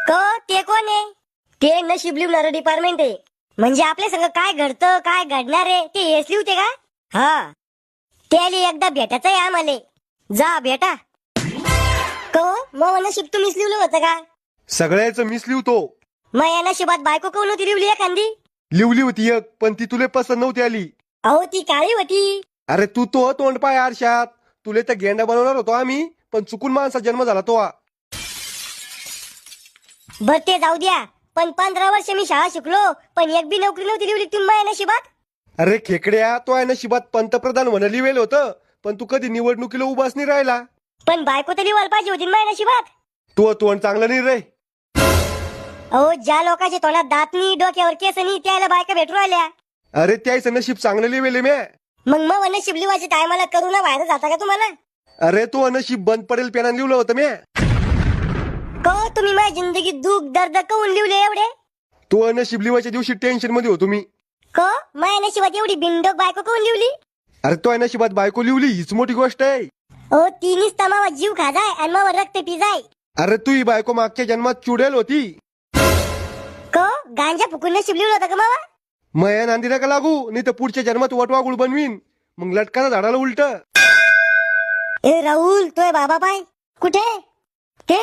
क ते कोण आहे? ते नशीब लिहणारं डिपार्टमेंट आहे. म्हणजे आपल्या संग काय घडतं काय घडणार आहे ते हेच लिहते का? हा, त्याली एकदा भेटायचं आहे आम्हाला. जा भेटा. क मग नशीब तुम्हीच लिहिलं होतं का? सगळ्याचं मीच लिहतो. मग या नशिबात बायको कोण होती लिवली एखादी? लिवली होती एक, पण ती तुले पसंत नव्हती आली. अहो ती काळी होती. अरे तू तो तोंड पाय आरशात. तुले त्या गेंडा बनवणार होतो आम्ही, पण चुकून माणसा जन्म झाला तो. बर ते जाऊ द्या, पण 15 वर्ष मी शाळा शिकलो पण एक बी नोकरी नव्हती लिवली तुम्ही माझ्या नशिबात. अरे खेकड्या, तो आहे नशिबात पंतप्रधान म्हणा लिवेल होतं, पण तू कधी निवडणुकीला उभाच नाही राहिला. पण बायको तर लिवायला पाहिजे होती ना माझ्या नशिबात. तू तोंड चांगलं नाही रे. अहो ज्या लोकांच्या तोंडात दात नाही डोक्यावर केस नाही त्याला बायका भेटू राहिल्या. अरे त्याचं नशीब चांगलं लिवेल म्या. मग नशीब लिवायची टायमाला करू ना बाहेर जाता का तुम्हाला? अरे तो नशीब बंद पडेल पेनाने लिवलं होतं म्या. को तुम्ही माझ्या जिंदगीत दुःख दर्द कवून लिवले एवढे? तो नशीब लिवायच्या दिवशी टेन्शन मध्ये होतो मी. को माझ्या नशिबात एवढी बिंडोक बायको कवून लिवली? अरे तो नशिबात बायको लिवली हीच मोठी गोष्ट आहे. ओ तिनीच तमावा जीव खाजाय आणि मावा रक्त पिजाय. अरे तू ही बायको मागच्या जन्मात चुडेल होती. को गांजा फुकून नशीब लिवलं होतं का मावा? मया नांदी नका लागू, नाही तर पुढच्या जन्मात वटवागुळ बनवीन, मग लटकाना झाडाला उलट. ए राहुल तोय बाबा पाय कुठे? ते